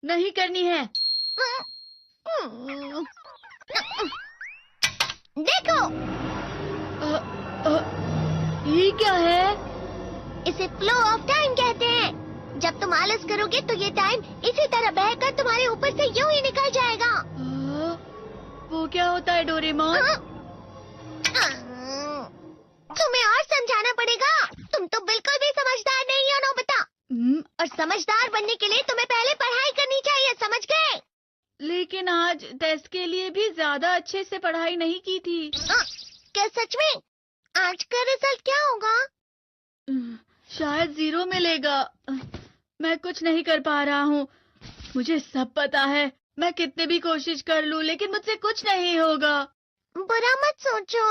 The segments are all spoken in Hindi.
नहीं करनी है। देखो, ये क्या है? इसे फ्लो ऑफ टाइम कहते हैं। जब तुम आलस करोगे तो ये टाइम इसी तरह बहकर तुम्हारे ऊपर से यूं ही निकल जाएगा। वो क्या होता है डोरेमोन? तुम्हें और समझाना पड़ेगा। तुम तो बिल्कुल भी समझदार नहीं हो नोबिता। और समझदार बनने के लिए तुम्हें पहले पढ़ाई करनी चाहिए, समझ गए? लेकिन आज टेस्ट के लिए भी ज्यादा अच्छे से पढ़ाई नहीं की थी। क्या सच में? आज का रिजल्ट क्या होगा? शायद 0 मिलेगा। मैं कुछ नहीं कर पा रहा हूँ। मुझे सब पता है। मैं कितने भी कोशिश कर लूँ लेकिन मुझसे कुछ नहीं होगा। बुरा मत सोचो।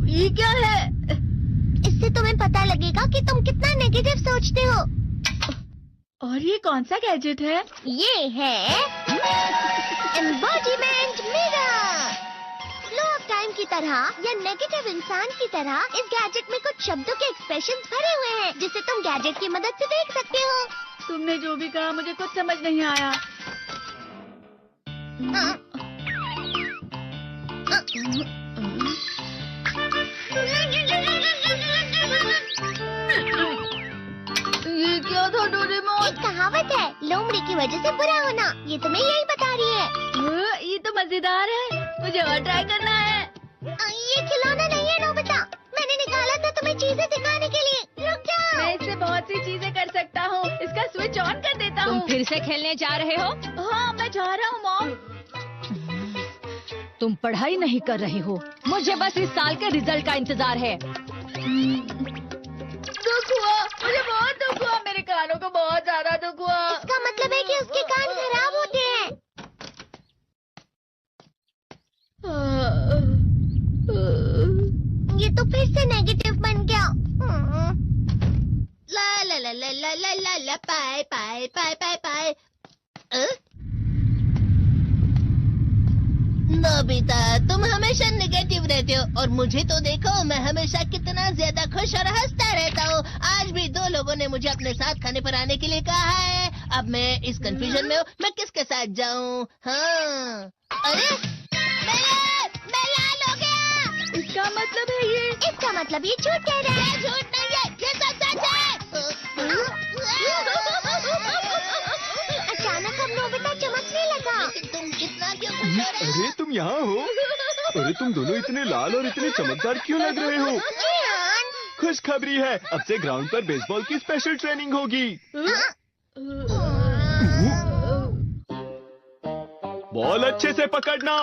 ये क्या है? इससे तुम्हें पता लगेगा कि तुम कितना नेगेटिव सोचते हो। और ये कौन सा गैजेट है? ये है embodiment mirror. Flow of time की तरह या नेगेटिव इंसान की तरह इस गैजेट में कुछ शब्दों के एक्सप्रेशंस भरे हुए हैं जिसे तुम गैजेट की मदद से देख सकते हो। तुमने जो भी कहा मुझे कुछ समझ नहीं आया। ये क्या था डोरेमोन? एक कहावत है, लोमड़ी की वजह से बुरा होना। ये तुम्हें यही बता रही है। ये तो मजेदार है। मुझे और ट्राई करना है। ये खिलौना नहीं है नोबिता। मैंने निकाला था तुम्हें चीजें दिखाने के लिए। रुक जाओ। मैं इससे बहुत सी चीजें कर सकता हूँ। इसका स्विच ऑन कर देता हूँ। तुम फिर से खेलने जा रहे हो? हाँ, मैं जा रहा हूँ मॉम। तुम पढ़ाई नहीं कर रही हो। मुझे बस इस साल के रिजल्ट का इंतजार है। दुख हुआ, मुझे बहुत दुख हुआ। मेरे कानों को बहुत ज्यादा दुख हुआ। इसका मतलब है कि उसके कान खराब होते हैं। ये तो फिर से नेगेटिव बन गया। ला ला ला ला ला ला ला ला पाए पाए पाए पाए पाए। नोबिता, तुम हमेशा नेगेटिव रहते हो और मुझे तो देखो, मैं हमेशा कितना ज्यादा खुश और हंसता रहता हूँ। आज भी 2 लोगों ने मुझे अपने साथ खाने पर आने के लिए कहा है। अब मैं इस कंफ्यूजन में हूँ, मैं किसके साथ जाऊँ? हाँ, अरे मैं लाल हो गया। इसका मतलब है ये? इसका मतलब ये झूठ कह रहा है। झूठ नहीं है, ये सब सच है। अचानक अब नोबिता चमकने लगा। तुम इतना क्यों खुश हो रहे हो? अरे तुम यहाँ हो? अरे तुम दोनों इतने लाल और इतने चमकदार क्यों लग रहे हो? खुशखबरी है, अब से ग्राउंड पर बेसबॉल की स्पेशल ट्रेनिंग होगी। बॉल अच्छे से पकड़ना।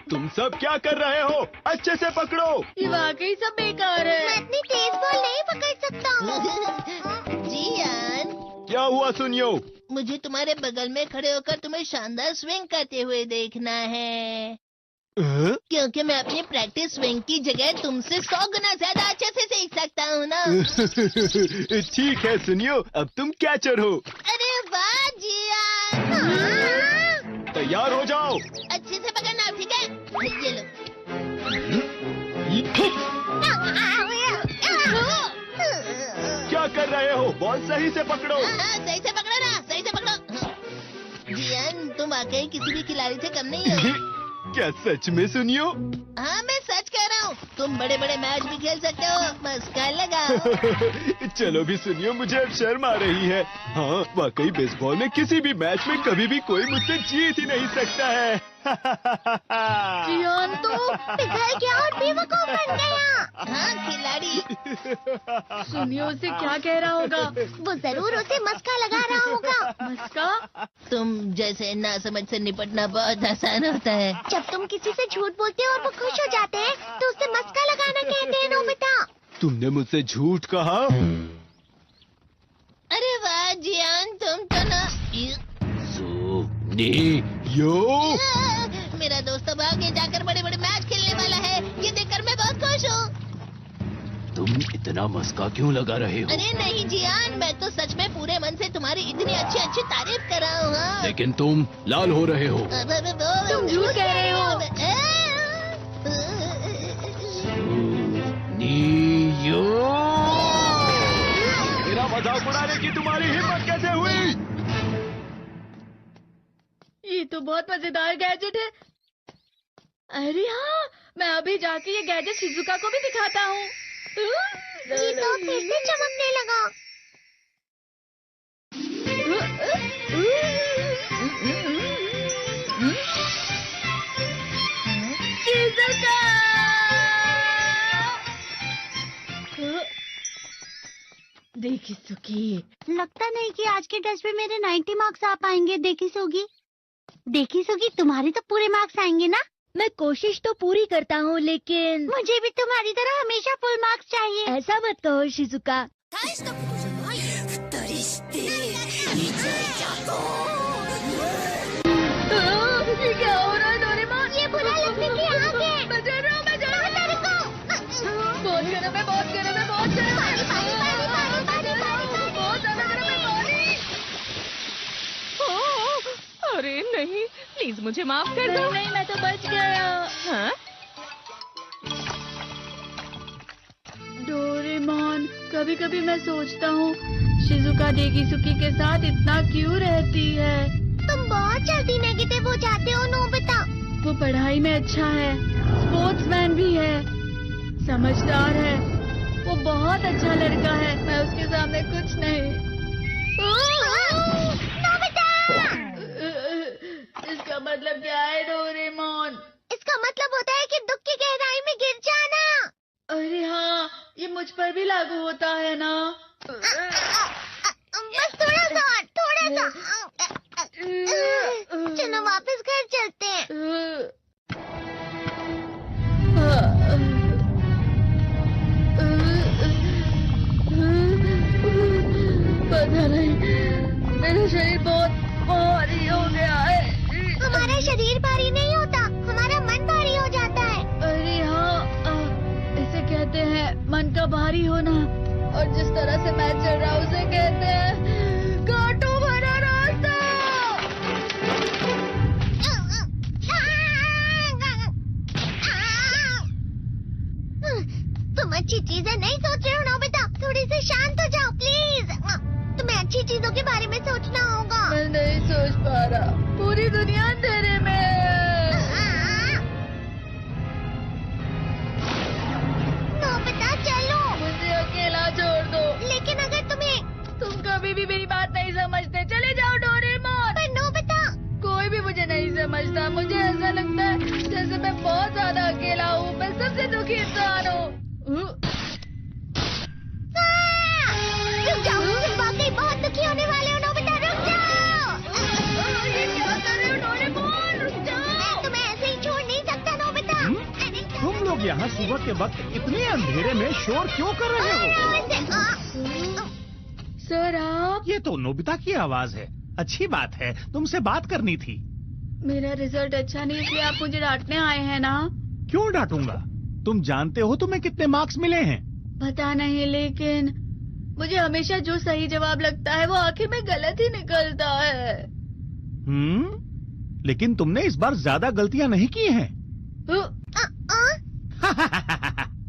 तुम सब क्या कर रहे हो? अच्छे से पकड़ो। ये वाकई सब बेकार मैं है। इतनी तेज बॉल नहीं पकड़ सकता हूँ। जियान, क्या हुआ सुनियो? मुझे तुम्हारे बगल में खड़े होकर तुम्हें शानदार स्विंग करते हुए देखना है। क्योंकि मैं अपनी प्रैक्टिस स्विंग की जगह तुमसे 100 गुना ज्यादा अच्छे से सीख सकता हूँ ना। ठीक है सुनियो, अब तुम कैचर हो। अरे वाह जियान। तैयार हो जाओ। अच्छे से पकड़ना, ठीक है? ये लो। क्या कर रहे हो? बॉल सही से पकड़ो। सही से पकड़ो ना, सही से पकड़ो। जियान, तुम वाकई किसी भी खिलाड़ी से कम नहीं हो। क्या सच में सुनियो? हाँ, मैं सच कह रहा हूँ। तुम बड़े बड़े मैच भी खेल सकते हो, बस कर लगाओ। चलो भी सुनियो, मुझे अब शर्म आ रही है। हाँ, वाकई बेसबॉल में किसी भी मैच में कभी भी कोई मुझसे जीत ही नहीं सकता है। जियान तो पिघल गया और बेवकूफ बन गया। हाँ, खिलाड़ी। सुनियो उसे क्या कह रहा होगा? वो जरूर उसे मस्का लगा रहा होगा। मस्का? तुम जैसे नासमझ से निपटना बहुत आसान होता है। जब तुम किसी से झूठ बोलते हो और वो खुश हो जाते हैं तो उसे मस्का लगाना कहते हैं नोबिता। तुमने मुझसे झूठ कहा? अरे वाह जियान, तुम तो ना। यो, मेरा दोस्त अब आगे जाकर बड़े बड़े मैच खेलने वाला है। ये देखकर मैं बहुत खुश हूँ। तुम इतना मस्का क्यों लगा रहे हो? अरे नहीं जियान, मैं तो सच में पूरे मन से तुम्हारे तुम्हारी इतनी अच्छी अच्छी तारीफ कर रहा हूँ। हाँ। लेकिन तुम लाल हो रहे हो। तुम झूठ कह रहे हो। मेरा मजाक उड़ाने की तुम्हारी हिम्मत कैसे हुई? ये तो बहुत मजेदार गैजेट है। अरे हाँ, मैं अभी जाके ये गैजेट शिजुका को भी दिखाता हूँ। ये तो फिर से चमकने लगा। शिजुका! देखी सुकी, लगता नहीं कि आज के टेस्ट में मेरे 90 मार्क्स आ पाएंगे। देखी सोगी तुम्हारे तो पूरे मार्क्स आएंगे ना? मैं कोशिश तो पूरी करता हूँ, लेकिन मुझे भी तुम्हारी तरह हमेशा फुल मार्क्स चाहिए। ऐसा मत कहो शिजुका। ये क्या हो रहा है डोरेमोन? ये बुरा लगने की आग है। मैं डर रहा हूँ, मैं डर रहा हूँ। बहुत गर्म है, बहुत गर्म है, बहुत गर्म है। बहुत ज्यादा गर्म है पानी। अरे नहीं, प्लीज मुझे माफ कर दो। नहीं, मैं तो बच गया। हाँ? डोरेमोन, कभी कभी मैं सोचता हूँ शिजुका डेगिसुकी के साथ इतना क्यों रहती है। तुम बहुत जल्दी नेगेटिव हो जाते हो नोबिता। वो पढ़ाई में अच्छा है, स्पोर्ट्समैन भी है, समझदार है। वो बहुत अच्छा लड़का है। मैं उसके सामने कुछ नहीं। नोबिता! इसका मतलब क्या है डोरेमोन? इसका मतलब होता है कि दुख की गहराई में गिर जाना। अरे हाँ, ये मुझ पर भी लागू होता है ना। बस थोड़ा सा। चलो वापस घर चलते हैं। पता नहीं, मेरा शरीर बहुत भारी हो गया है। हमारा शरीर भारी नहीं होता, हमारा मन भारी हो जाता है। अरे हाँ, इसे कहते हैं मन का भारी होना। और जिस तरह से मैं चल रहा हूँ उसे कहते हैं कांटों भरा रास्ता। तुम अच्छी चीजें नहीं सोच रहे हो नोबिता। थोड़ी सी शांत हो जाओ प्लीज। तुम्हें अच्छी चीजों के बारे में सोचना होगा। मैं नहीं सोच पा रहा, पूरी दुनिया अंधेरे में है। नोबिता चलो। मुझे अकेला छोड़ दो। लेकिन अगर तुम कभी भी मेरी बात नहीं समझते। चले जाओ डोरेमोन। पर नोबिता। कोई भी मुझे नहीं समझता। मुझे ऐसा लगता है जैसे मैं बहुत ज्यादा अकेला हूँ। मैं सबसे दुखी इंसान हूँ। रुक जाओ, तुम वाकई बहुत दुखी होने वाले हो नोबिता। रुक जाओ। ये क्या कर रहे हो डोरेमोन? रुक जाओ। मैं तुम्हें ऐसे ही छोड़ नहीं सकता नोबिता। तुम लोग यहाँ सुबह के वक्त इतने अंधेरे में शोर क्यों कर रहे हो? सर आप? ये तो नोबिता की आवाज है। अच्छी बात है, तुमसे बात करनी थी। मेरा रिजल्ट अच्छा नहीं, इसलिए आप मुझे डांटने आए हैं ना? क्यों डांटूंगा? तुम जानते हो तुम्हें कितने मार्क्स मिले हैं? पता नहीं, लेकिन मुझे हमेशा जो सही जवाब लगता है वो आखिर में गलत ही निकलता है। लेकिन तुमने इस बार ज्यादा गलतियां नहीं की हैं।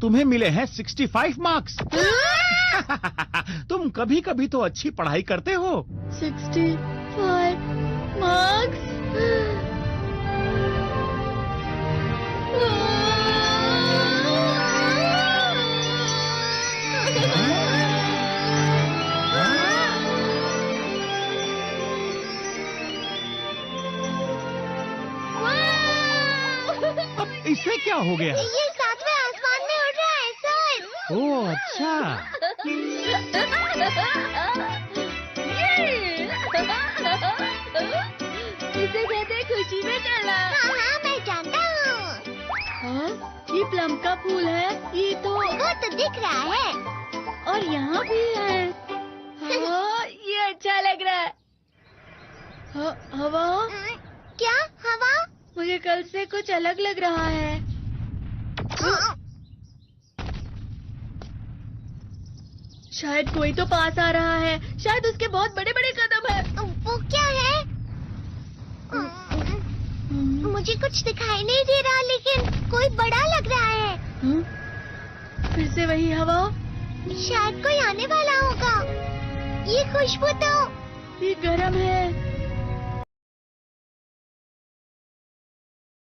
तुम्हें मिले हैं 65 मार्क्स। तुम कभी कभी तो अच्छी पढ़ाई करते हो। 65 मार्क्स? अब इससे क्या हो गया? ये सातवें आसमान में उड़ रहा है सर। ओह अच्छा। इसे कहते हैं खुशी में चला। हाँ मैं जानता हूँ। हाँ, ये प्लम का फूल है। ये तो वो तो दिख रहा है। और यहाँ भी है। हाँ, ये अच्छा लग रहा है। हवा? क्या हवा? मुझे कल से कुछ अलग लग रहा है। शायद कोई तो पास आ रहा है। शायद उसके बहुत बड़े बड़े कदम मुझे कुछ दिखाई नहीं दे रहा, लेकिन कोई बड़ा लग रहा है। फिर से वही हवा। शायद कोई आने वाला होगा। ये खुशबू तो ये गर्म है।